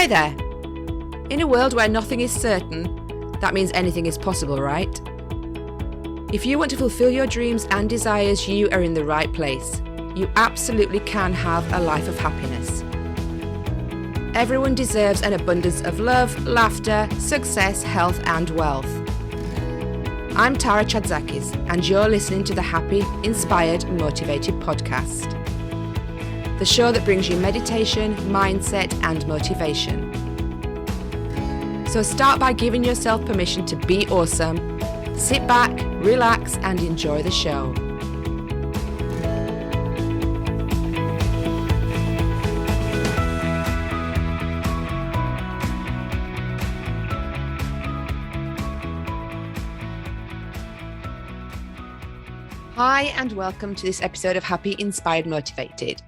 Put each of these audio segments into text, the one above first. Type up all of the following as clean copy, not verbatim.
Hi there. In a world where nothing is certain, that means anything is possible, right? If you want to fulfill your dreams and desires, you are in the right place. You absolutely can have a life of happiness. Everyone deserves an abundance of love, laughter, success, health, and wealth. I'm Tara Chadzakis, and you're listening to the Happy, Inspired, Motivated podcast. The show that brings you meditation, mindset, and motivation. So start by giving yourself permission to be awesome. Sit back, relax, and enjoy the show. Hi, and welcome to this episode of Happy, Inspired, Motivated.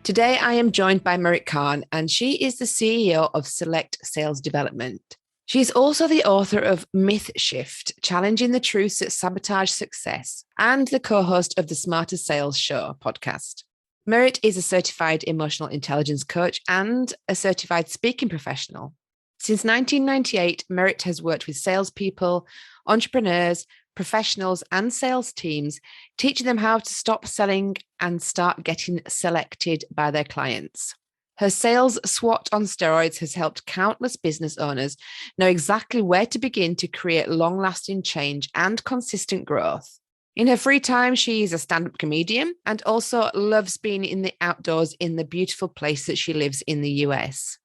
Today, I am joined by Kahn, and she is the CEO of SELLect Sales Development. She's also the author of Myth Shift, Challenging the Truths that Sabotage Success, and the co-host of the Smarter Sales Show podcast. Merit is a certified emotional intelligence coach and a certified speaking professional. Since 1998, Merit has worked with salespeople, entrepreneurs, professionals, and sales teams, teaching them how to stop selling and start getting selected by their clients. Her Sales SWOT on steroids has helped countless business owners know exactly where to begin to create long-lasting change and consistent growth. In her free time, she is a stand-up comedian and also loves being in the outdoors in the beautiful place that she lives in the US.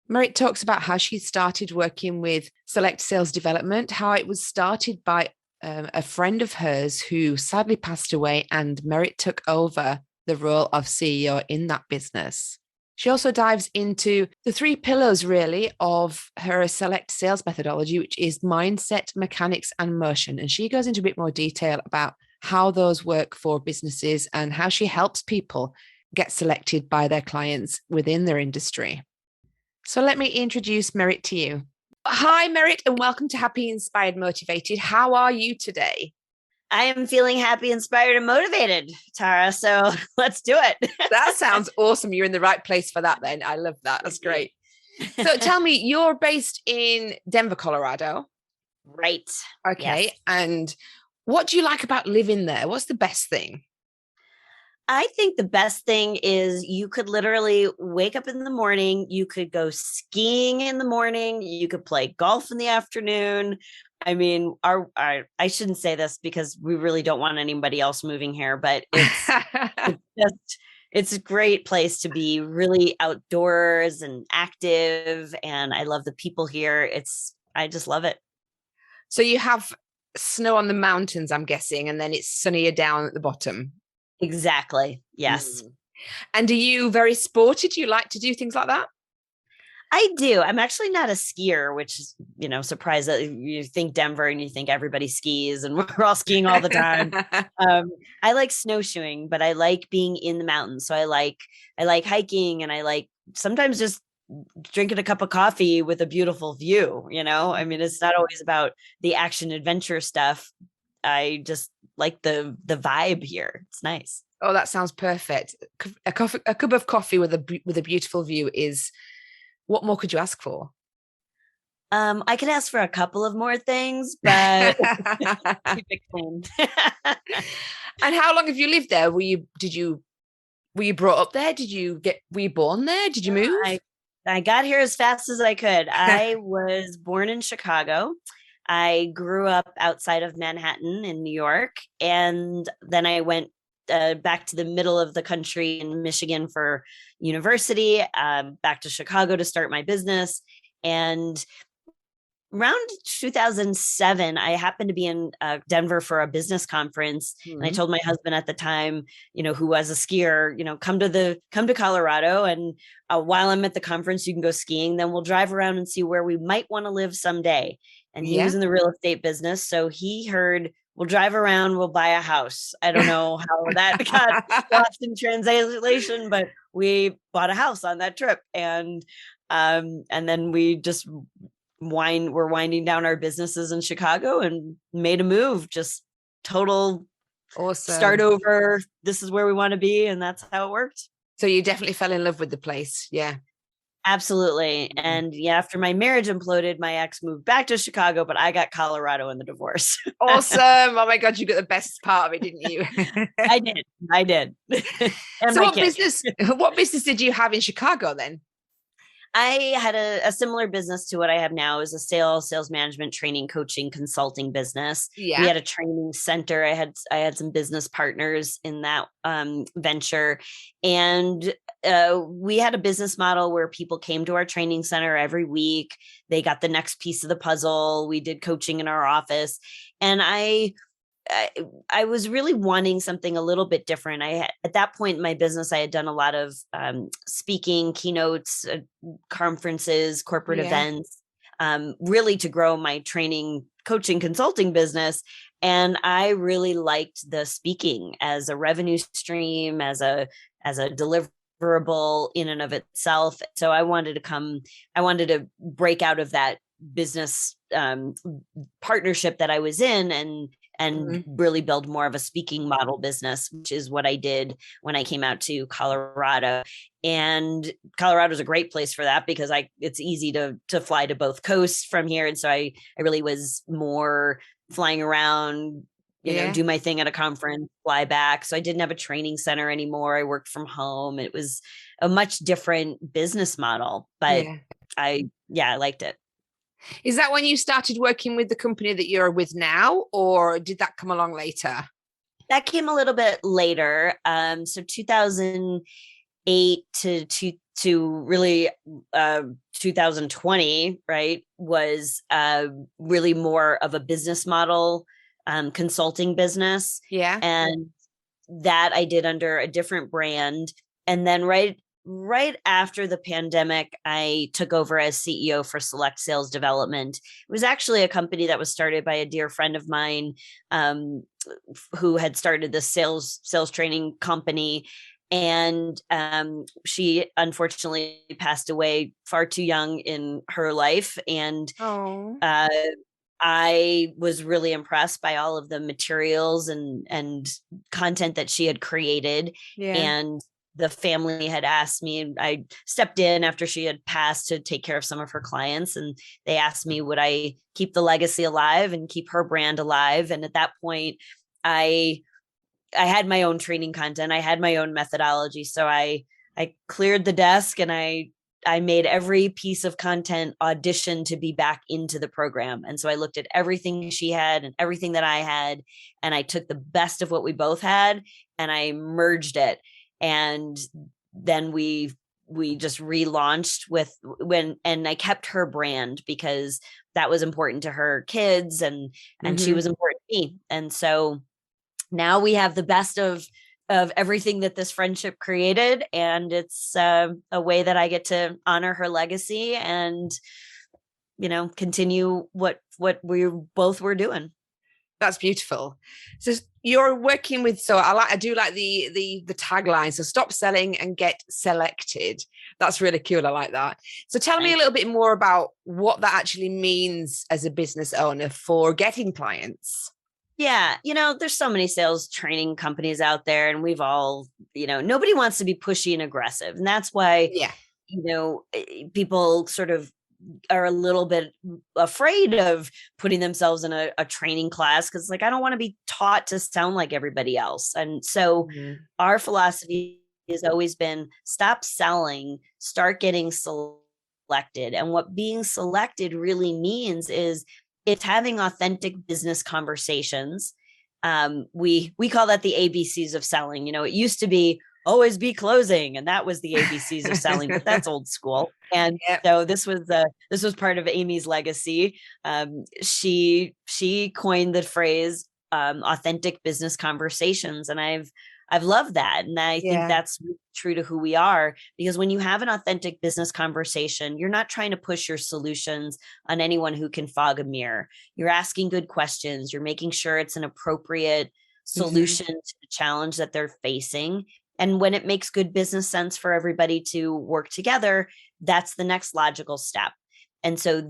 Merit talks about how she started working with SELLect Sales Development, how it was started by a friend of hers who sadly passed away, and Merit took over the role of CEO in that business. She also dives into the three pillars, really, of her SELLect sales methodology, which is mindset, mechanics, and motion. And she goes into a bit more detail about how those work for businesses and how she helps people get selected by their clients within their industry. So let me introduce Merit to you. Hi, Merit, and welcome to Happy, Inspired, Motivated. How are you today? I am feeling happy, inspired, and motivated, Tara. So let's do it. That sounds awesome. You're in the right place for that then. I love that. That's great. So tell me, you're based in Denver, Colorado. Right. Okay. Yes. And what do you like about living there? What's the best thing? I think the best thing is you could literally wake up in the morning, you could go skiing in the morning, you could play golf in the afternoon. I mean, I shouldn't say this because we really don't want anybody else moving here, but it's a great place to be, really outdoors and active. And I love the people here. I just love it. So you have snow on the mountains, I'm guessing, and then it's sunnier down at the bottom. Exactly. Yes. And are you very sporty? Do you like to do things like that? I do. I'm actually not a skier, which is, surprise that you think Denver and you think everybody skis and we're all skiing all the time. I like snowshoeing, but I like being in the mountains. So I like hiking, and I like sometimes just drinking a cup of coffee with a beautiful view. I mean, it's not always about the action adventure stuff. I just like the vibe here. It's nice. Oh, that sounds perfect. A cup of coffee with a beautiful view is, what more could you ask for? I could ask for a couple of more things, but keep it clean. And how long have you lived there? Were you brought up there? Were you born there? Did you move? I got here as fast as I could. I was born in Chicago. I grew up outside of Manhattan in New York, and then I went back to the middle of the country in Michigan for university, back to Chicago to start my business. And around 2007, I happened to be in Denver for a business conference. And I told my husband at the time, who was a skier, come to Colorado. And while I'm at the conference, you can go skiing. Then we'll drive around and see where we might want to live someday. And he was in the real estate business. So he heard, we'll drive around, we'll buy a house. I don't know how that got lost in translation, but we bought a house on that trip. And then we just we're winding down our businesses in Chicago and made a move, just total awesome start over. This is where we want to be. And that's how it worked. So you definitely fell in love with the place. Yeah. Absolutely. And yeah, after my marriage imploded, my ex moved back to Chicago, but I got Colorado in the divorce. Awesome. Oh my God, you got the best part of it, didn't you? I did. I did. And So my what kid. business did you have in Chicago then? I had a similar business to what I have now, is a sales management, training, coaching, consulting business. We Yeah. had a training center. I had some business partners in that venture, and we had a business model where people came to our training center every week. They got the next piece of the puzzle. We did coaching in our office, and I was really wanting something a little bit different. At that point in my business, I had done a lot of speaking, keynotes, conferences, corporate events, really to grow my training, coaching, consulting business. And I really liked the speaking as a revenue stream, as a deliverable in and of itself. So I wanted to break out of that business partnership that I was in, and really build more of a speaking model business, which is what I did when I came out to Colorado. And Colorado is a great place for that because it's easy to fly to both coasts from here. And so I really was more flying around, do my thing at a conference, fly back. So I didn't have a training center anymore. I worked from home. It was a much different business model, but I liked it. Is that when you started working with the company that you're with now, or did that come along later? That came a little bit later. So 2008 to really 2020, right, was really more of a business model, consulting business. Yeah. And that I did under a different brand. And then right after the pandemic, I took over as CEO for SELLect Sales Development. It was actually a company that was started by a dear friend of mine, who had started this sales training company. And she unfortunately passed away far too young in her life. And I was really impressed by all of the materials and content that she had created. And the family had asked me, and I stepped in after she had passed to take care of some of her clients. And they asked me, would I keep the legacy alive and keep her brand alive? And at that point, I had my own training content. I had my own methodology. So I cleared the desk, and I made every piece of content audition to be back into the program. And so I looked at everything she had and everything that I had, and I took the best of what we both had and I merged it. And then we just relaunched and I kept her brand because that was important to her kids, and she was important to me. And so now we have the best of everything that this friendship created. And it's a way that I get to honor her legacy and, continue what we both were doing. That's beautiful. So you're working with, I do like the tagline. So stop selling and get SELLected. That's really cool. I like that. So tell me a little bit more about what that actually means as a business owner for getting clients. Yeah. There's so many sales training companies out there, and we've all, nobody wants to be pushy and aggressive. And that's why, people sort of are a little bit afraid of putting themselves in a training class. Cause I don't want to be taught to sound like everybody else. And so our philosophy has always been stop selling, start getting selected. And what being selected really means is it's having authentic business conversations. We call that the ABCs of selling. It used to be always be closing, and that was the ABCs of selling, but that's old school. And so this was part of Amy's legacy. She coined the phrase authentic business conversations, and I've loved that. And I think that's true to who we are, because when you have an authentic business conversation, you're not trying to push your solutions on anyone who can fog a mirror. You're asking good questions. You're making sure it's an appropriate solution to the challenge that they're facing. And when it makes good business sense for everybody to work together, that's the next logical step. And so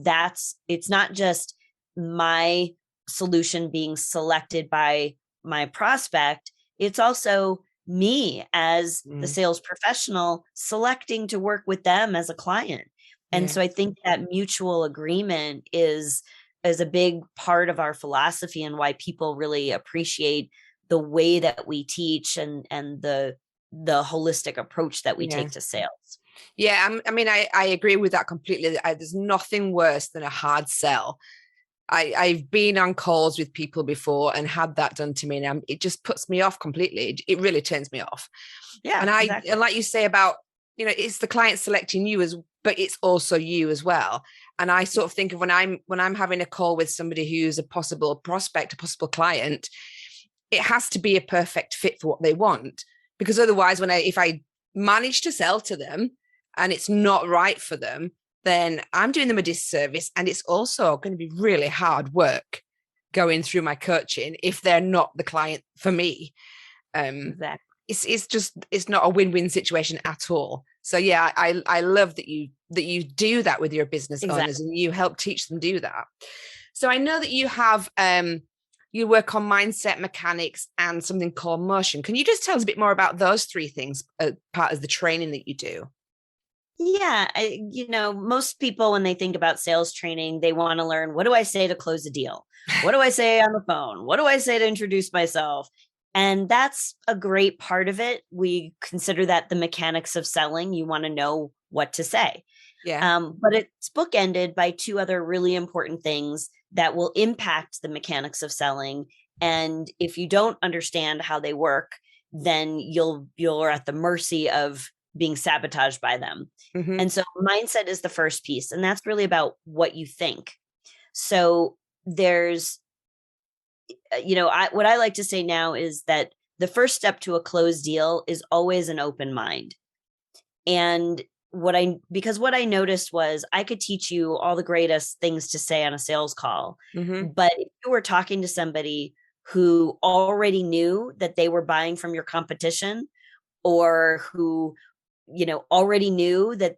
it's not just my solution being selected by my prospect. It's also me as the sales professional selecting to work with them as a client. And so I think that mutual agreement is a big part of our philosophy and why people really appreciate the way that we teach and the holistic approach that we take to sales. Yeah, I mean, I agree with that completely. There's nothing worse than a hard sell. I've been on calls with people before and had that done to me, and it just puts me off completely. It really turns me off. Yeah, and and like you say about, it's the client selecting you but it's also you as well. And I sort of think of when I'm having a call with somebody who's a possible prospect, a possible client, it has to be a perfect fit for what they want, because otherwise, if I manage to sell to them and it's not right for them, then I'm doing them a disservice. And it's also going to be really hard work going through my coaching if they're not the client for me. Exactly. It's not a win-win situation at all. So yeah, I love that you do that with your business owners, and you help teach them do that. So I know that you have you work on mindset, mechanics, and something called motion. Can you just tell us a bit more about those three things as part of the training that you do? Yeah. Most people, when they think about sales training, they want to learn, what do I say to close a deal? What do I say on the phone? What do I say to introduce myself? And that's a great part of it. We consider that the mechanics of selling. You want to know what to say. Yeah. But it's bookended by two other really important things that will impact the mechanics of selling. And if you don't understand how they work, then you're at the mercy of being sabotaged by them. And so mindset is the first piece, and that's really about what you think. So there's, what I like to say now is that the first step to a closed deal is always an open mind. And because what I noticed was I could teach you all the greatest things to say on a sales call, but if you were talking to somebody who already knew that they were buying from your competition, or who already knew that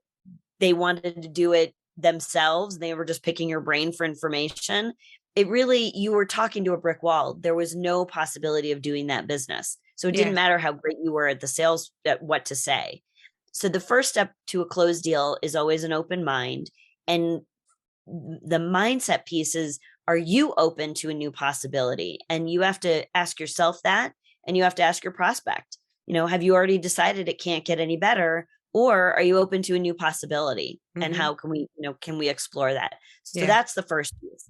they wanted to do it themselves, they were just picking your brain for information, you were talking to a brick wall. There was no possibility of doing that business. So it didn't matter how great you were at the sales, at what to say. So the first step to a closed deal is always an open mind. And the mindset piece is, are you open to a new possibility? And you have to ask yourself that, and you have to ask your prospect, have you already decided it can't get any better? Or are you open to a new possibility? And how can we explore that? So that's the first piece.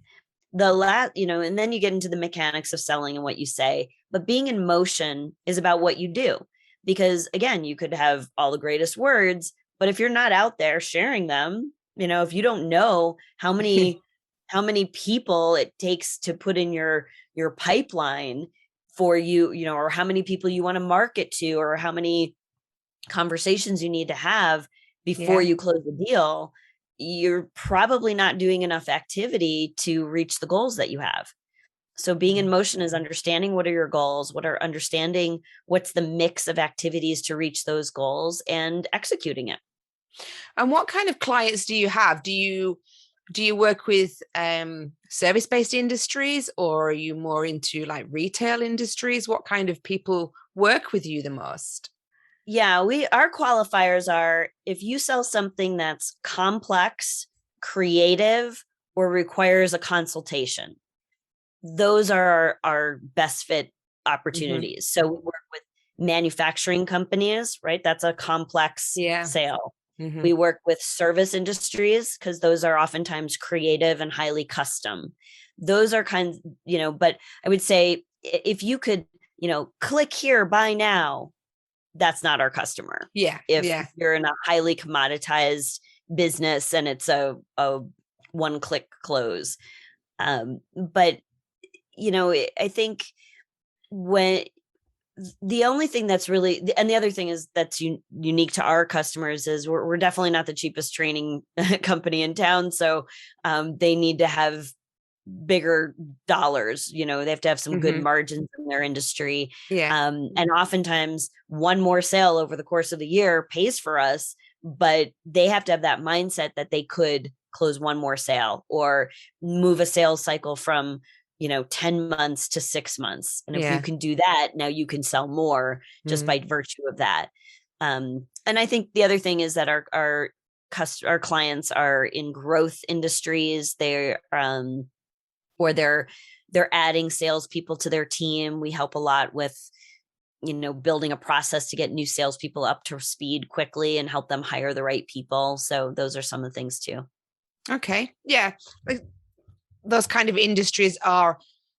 And then you get into the mechanics of selling and what you say, but being in motion is about what you do. Because again, you could have all the greatest words, but if you're not out there sharing them, if you don't know how many people it takes to put in your pipeline for you, or how many people you want to market to, or how many conversations you need to have before you close the deal, you're probably not doing enough activity to reach the goals that you have. So being in motion is understanding what are your goals, understanding what's the mix of activities to reach those goals, and executing it. And what kind of clients do you have? Do you work with service-based industries, or are you more into like retail industries? What kind of people work with you the most? Yeah, our qualifiers are, if you sell something that's complex, creative, or requires a consultation, those are our best fit opportunities. So we work with manufacturing companies, right? That's a complex sale. We work with service industries because those are oftentimes creative and highly custom. Those are kinds, but I would say if you could, click here, buy now, that's not our customer. If you're in a highly commoditized business and it's a one-click close. But I think when the only thing that's really, and the other thing is that's unique to our customers is we're definitely not the cheapest training company in town. So they need to have bigger dollars, they have to have some good margins in their industry. And oftentimes one more sale over the course of the year pays for us, but they have to have that mindset that they could close one more sale or move a sales cycle from 10 months to 6 months. And if you Yeah. can do that, now you can sell more just by virtue of that. And I think the other thing is that our clients are in growth industries. Or they're adding salespeople to their team. We help a lot with, building a process to get new salespeople up to speed quickly and help them hire the right people. So those are some of the things too. Okay. Yeah. Like, those kind of industries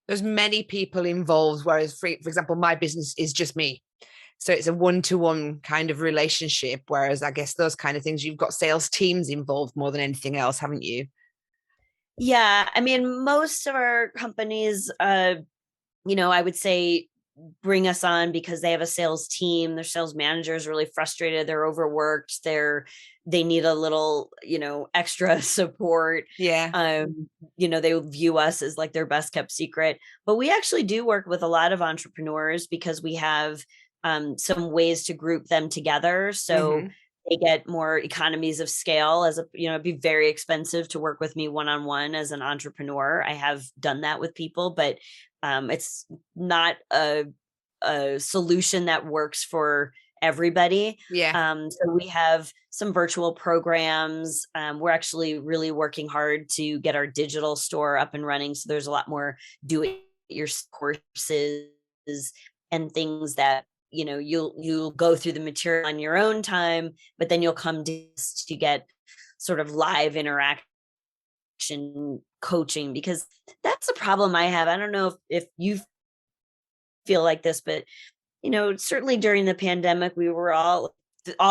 there's many people involved, whereas for example, my business is just me. So it's a one-to-one kind of relationship. Whereas I guess those kind of things, you've got sales teams involved more than anything else, haven't you? Yeah. I mean, most of our companies, I would say bring us on because they have a sales team. Their sales manager is really frustrated. They're overworked. They need a little, extra support. Yeah. They view us as like their best kept secret. But we actually do work with a lot of entrepreneurs because we have some ways to group them together. So they get more economies of scale it'd be very expensive to work with me one-on-one as an entrepreneur. I have done that with people, but it's not a solution that works for everybody. Yeah. So we have some virtual programs. We're actually really working hard to get our digital store up and running. So there's a lot more do-it-your courses and things that you'll go through the material on your own time, but then you'll come to get sort of live interaction coaching, because that's a problem I have. I don't know if you feel like this, but certainly during the pandemic, we were all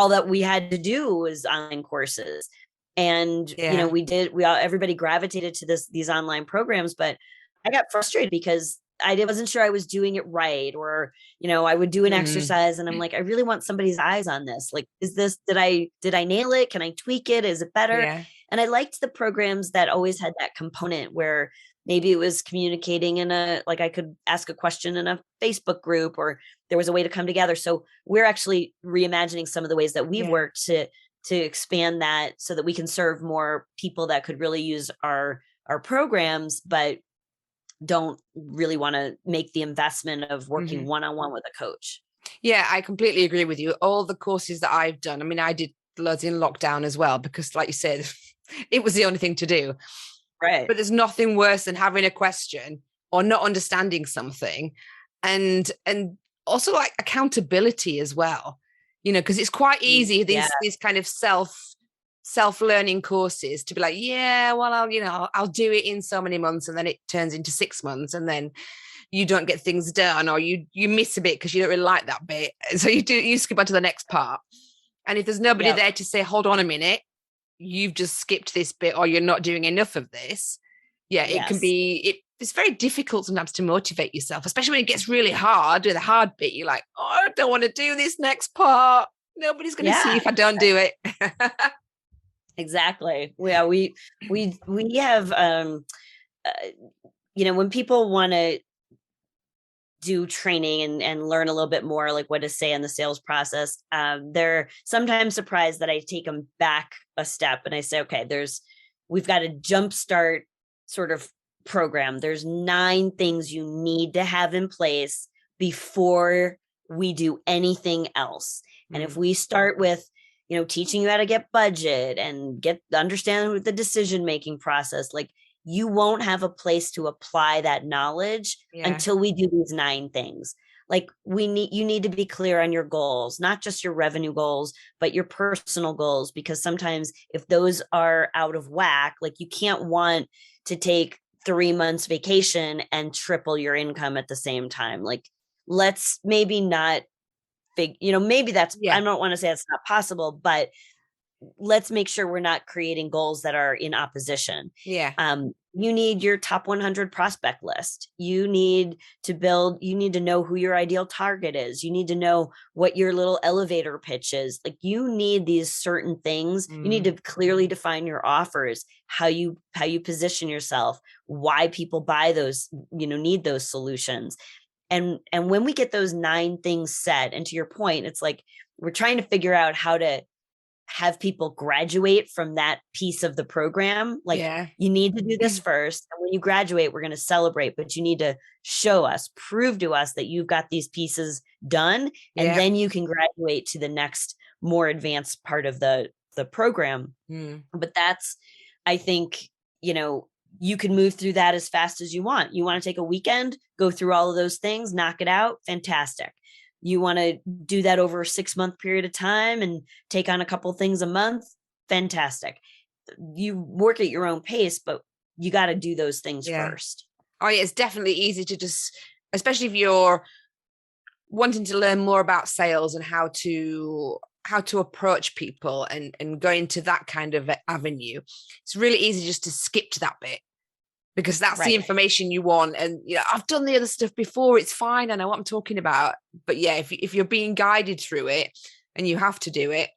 that we had to do was online courses. And Yeah. everybody gravitated to these online programs, but I got frustrated because I wasn't sure I was doing it right. Or, I would do an exercise and I'm like, I really want somebody's eyes on this. Like, did I nail it? Can I tweak it? Is it better? Yeah. And I liked the programs that always had that component where maybe it was communicating I could ask a question in a Facebook group, or there was a way to come together. So we're actually reimagining some of the ways that we've worked to expand that so that we can serve more people that could really use our programs, but don't really want to make the investment of working one-on-one with a coach. Yeah, I completely agree with you. All the courses that I've done, I mean, I did loads in lockdown as well, because like you said, it was the only thing to do. Right. But there's nothing worse than having a question or not understanding something. And also like accountability as well, because it's quite easy, these kind of self-learning courses, to be like, yeah, well, I'll do it in so many months, and then it turns into 6 months, and then you don't get things done, or you miss a bit because you don't really like that bit, so you skip on to the next part. And if there's nobody there to say, hold on a minute, you've just skipped this bit, or you're not doing enough of this, it can be it's very difficult sometimes to motivate yourself, especially when it gets really hard with a hard bit. You're like, oh, I don't want to do this next part, nobody's going to see if I don't do it. Exactly. Yeah, we have when people want to do training and learn a little bit more, like what to say in the sales process, they're sometimes surprised that I take them back a step and I say, okay, we've got a jumpstart sort of program. There's 9 things you need to have in place before we do anything else. And if we start with teaching you how to get budget and understand the decision-making process, like, you won't have a place to apply that knowledge until we do these 9 things. Like, you need to be clear on your goals, not just your revenue goals, but your personal goals, because sometimes if those are out of whack, like, you can't want to take 3 months vacation and triple your income at the same time. Like, let's maybe not maybe that's, I don't want to say it's not possible, but let's make sure we're not creating goals that are in opposition. You need your top 100 prospect list. You need to know who your ideal target is. You need to know what your little elevator pitch is. Like, you need these certain things. You need to clearly define your offers, how you position yourself, why people buy those, need those solutions. And when we get those 9 things set, and to your point, it's like, we're trying to figure out how to have people graduate from that piece of the program. Like, you need to do this first. And when you graduate, we're going to celebrate, but you need to show us, prove to us that you've got these pieces done. And then you can graduate to the next more advanced part of the program. But that's, I think, you can move through that as fast as you want. You want to take a weekend, go through all of those things, knock it out. Fantastic. You want to do that over a 6-month period of time and take on a couple things a month. Fantastic. You work at your own pace, but you got to do those things first. Oh yeah. It's definitely easy to just, especially if you're wanting to learn more about sales and how to approach people and go into that kind of avenue. It's really easy just to skip to that bit, because that's the information you want. And I've done the other stuff before. It's fine. I know what I'm talking about. But yeah, if you're being guided through it and you have to do it,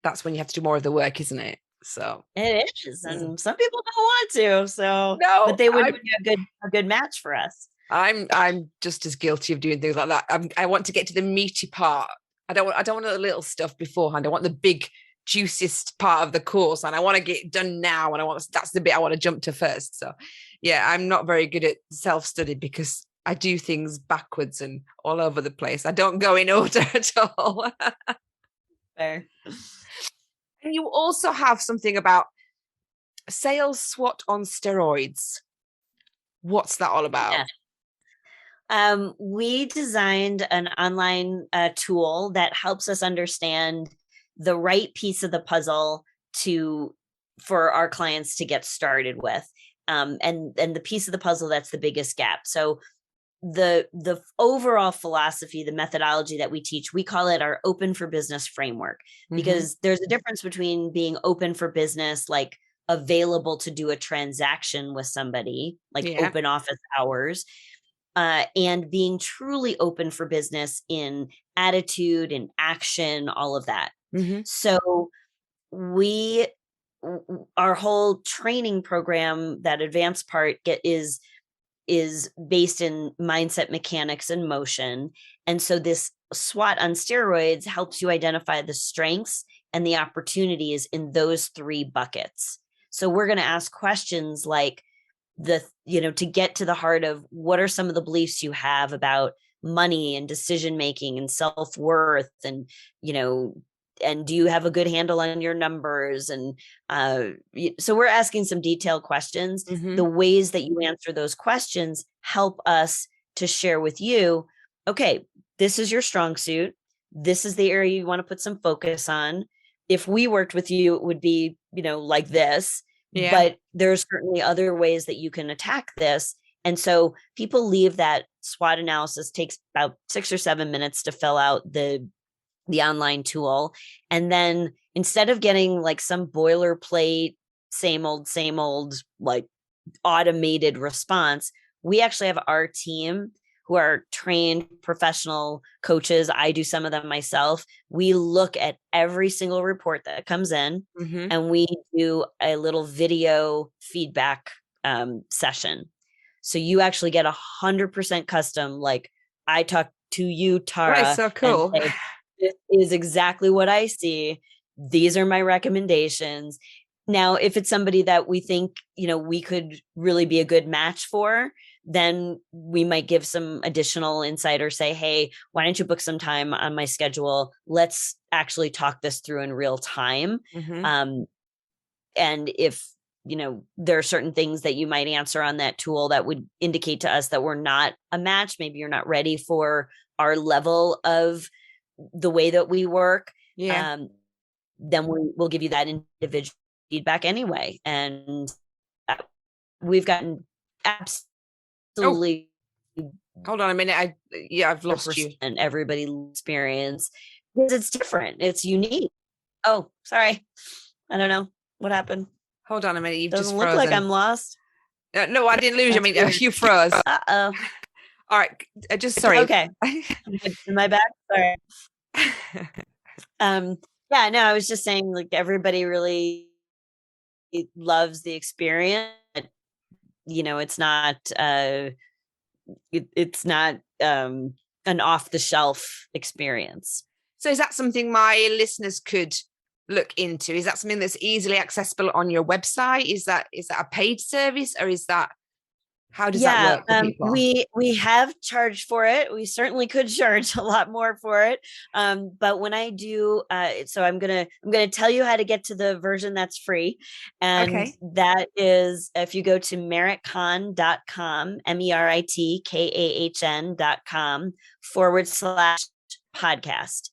that's when you have to do more of the work, isn't it? So it is. And some people don't want to. So no, but they would be a good match for us. I'm just as guilty of doing things like that. I want to get to the meaty part. I don't want the little stuff beforehand. I want the big, juiciest part of the course, and I want to get it done now. And that's the bit I want to jump to first. So, yeah, I'm not very good at self-study because I do things backwards and all over the place. I don't go in order at all. Fair. And you also have something about Sales SWOT on steroids. What's that all about? Yeah. We designed an online tool that helps us understand the right piece of the puzzle for our clients to get started with, and the piece of the puzzle that's the biggest gap. So the overall philosophy, the methodology that we teach, we call it our open for business framework, because there's a difference between being open for business, like available to do a transaction with somebody, like open office hours, and being truly open for business in attitude and action, all of that. So our whole training program, that advanced part, is based in mindset, mechanics, and motion. And so this SWOT on steroids helps you identify the strengths and the opportunities in those 3 buckets. So we're going to ask questions like to get to the heart of what are some of the beliefs you have about money and decision making and self-worth, and and do you have a good handle on your numbers? And so we're asking some detailed questions. The ways that you answer those questions help us to share with you, okay, this is your strong suit. This is the area you want to put some focus on. If we worked with you, it would be, like this. But there's certainly other ways that you can attack this. And so people leave that SWOT analysis, takes about 6 or 7 minutes to fill out the online tool. And then instead of getting like some boilerplate, same old, like automated response, we actually have our team who are trained professional coaches. I do some of them myself. We look at every single report that comes in, and we do a little video feedback session. So you actually get 100% custom. Like, I talk to you, Tara. Right, so cool. And say, this is exactly what I see. These are my recommendations. Now, if it's somebody that we think, we could really be a good match for, then we might give some additional insight or say, hey, why don't you book some time on my schedule? Let's actually talk this through in real time. And if, there are certain things that you might answer on that tool that would indicate to us that we're not a match, maybe you're not ready for our level of the way that we work, then we'll give you that individual feedback anyway. And we've gotten absolutely. Hold on a minute. I've lost you. And everybody's experience, because it's different. It's unique. Oh, sorry. I don't know what happened. Hold on a minute. You've Doesn't just look frozen. like I'm lost. No, I didn't lose you. I mean, you froze. Uh-oh. All right. Just sorry. Okay. Am I back? Sorry. Yeah, no, I was just saying, like, everybody really loves the experience. It's not it's not an off the shelf experience. So is that something my listeners could look into? Is that something that's easily accessible on your website? Is that a paid service, or is that, how does that Yeah, work for people? we have charged for it. We certainly could charge a lot more for it. But when I do, so I'm gonna tell you how to get to the version that's free, and Okay. that is if you go to meritkahn.com, meritkahn.com/podcast.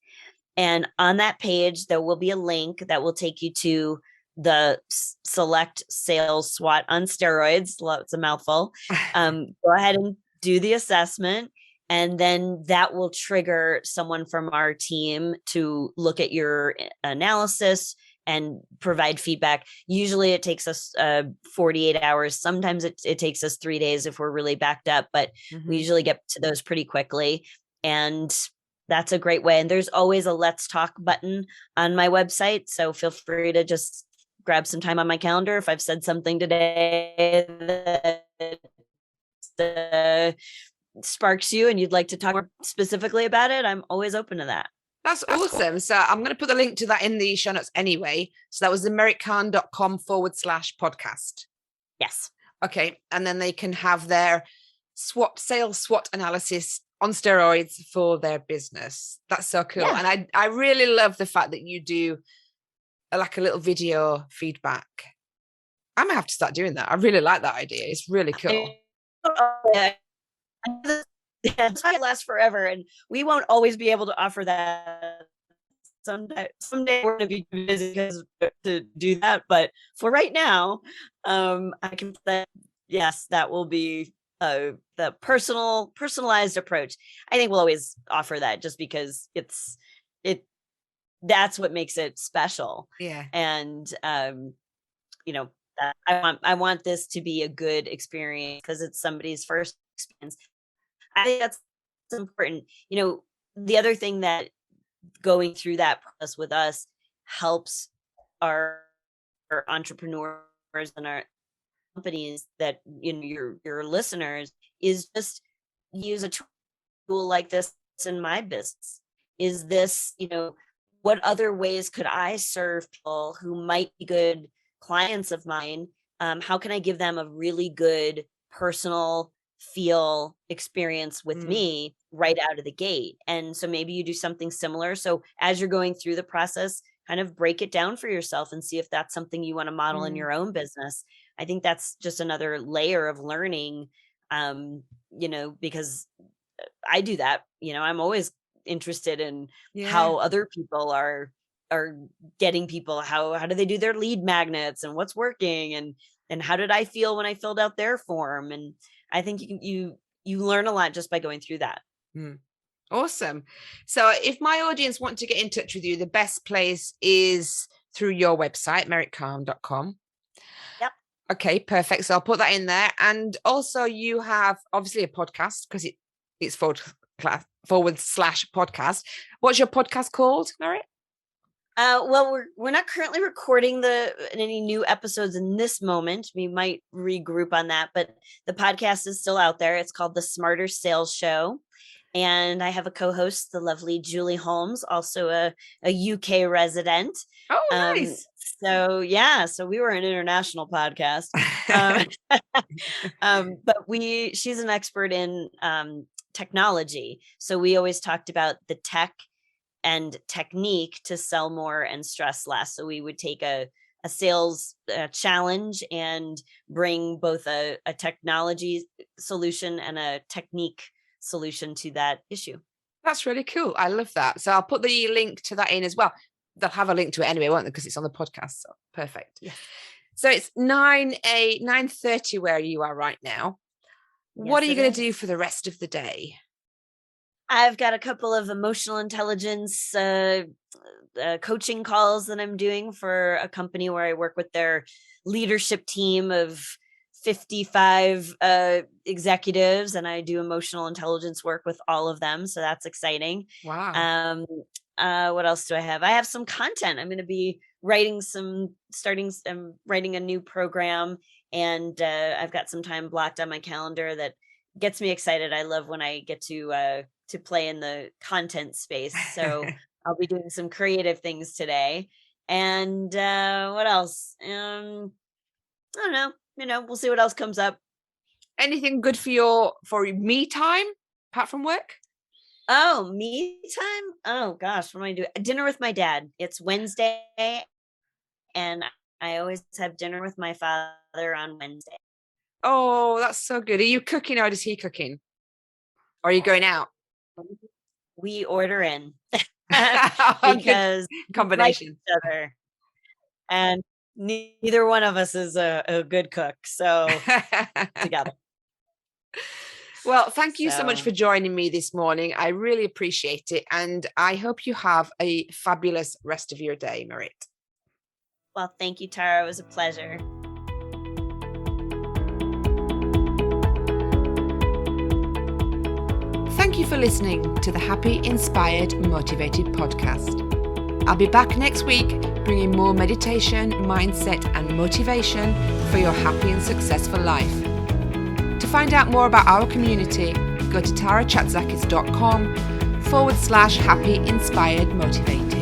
And on that page, there will be a link that will take you to the Select Sales SWOT on steroids. It's a mouthful. Go ahead and do the assessment. And then that will trigger someone from our team to look at your analysis and provide feedback. Usually it takes us 48 hours. Sometimes it takes us 3 days if we're really backed up, but we usually get to those pretty quickly. And that's a great way. And there's always a let's talk button on my website. So feel free to just grab some time on my calendar. If I've said something today that sparks you and you'd like to talk more specifically about it, I'm always open to that. That's awesome. So I'm going to put the link to that in the show notes anyway. So that was the meritkahn.com/podcast. Yes. Okay. And then they can have their sales SWOT analysis on steroids for their business. That's so cool. Yeah. And I really love the fact that you do like a little video feedback. I'm gonna have to start doing that. I really like that idea. It's really cool. It's not last forever, and we won't always be able to offer that. Someday we're going to be too busy to do that, but for right now, I can say yes, that will be the personalized approach. I think we'll always offer that just because that's what makes it special. Yeah. And I want this to be a good experience because it's somebody's first experience. I think that's important. The other thing that going through that process with us helps our entrepreneurs and our companies that your listeners is just use a tool like this in my business. Is this, what other ways could I serve people who might be good clients of mine? How can I give them a really good personal feel experience with me right out of the gate? And so maybe you do something similar. So as you're going through the process, kind of break it down for yourself and see if that's something you want to model in your own business. I think that's just another layer of learning, because I do that. I'm always interested in how other people are getting people. How do they do their lead magnets and what's working and how did I feel when I filled out their form? And I think you learn a lot just by going through that. Awesome. So if my audience want to get in touch with you, the best place is through your website, meritkahn.com. Yep. Okay, perfect. So I'll put that in there. And also you have obviously a podcast because it's /podcast. What's your podcast called, Merit? Well, we're not currently recording any new episodes in this moment. We might regroup on that, but the podcast is still out there. It's called The Smarter Sales Show. And I have a co-host, the lovely Julie Holmes, also a UK resident. Oh, nice. So we were an international podcast. But she's an expert in technology. So we always talked about the tech and technique to sell more and stress less. So we would take a sales challenge and bring both a technology solution and a technique solution to that issue. That's really cool. I love that. So I'll put the link to that in as well. They'll have a link to it anyway, won't they? Because it's on the podcast. So perfect. Yeah. So it's 9:30 where you are right now. Yes, what are you going to do for the rest of the day? I've got a couple of emotional intelligence coaching calls that I'm doing for a company where I work with their leadership team of 55 executives, and I do emotional intelligence work with all of them. So that's exciting. Wow. What else do I have? I have some content. I'm going to be writing writing a new program, and I've got some time blocked on my calendar that gets me excited. I love when I get to play in the content space. So I'll be doing some creative things today. And what else? I don't know. We'll see what else comes up. Anything good for me time apart from work? Oh, me time? Oh gosh, what do I do? Dinner with my dad. It's Wednesday, and I always have dinner with my father on Wednesday. Oh, that's so good. Are you cooking or is he cooking? Or are you going out? We order in Because combination. We like each other, and neither one of us is a good cook, so together. Well, thank you so much for joining me this morning. I really appreciate it. And I hope you have a fabulous rest of your day, Merit. Well, thank you, Tara. It was a pleasure. Thank you for listening to the Happy, Inspired, Motivated podcast. I'll be back next week bringing more meditation, mindset, and motivation for your happy and successful life. To find out more about our community, go to tarachatzakis.com/happy, inspired, motivated.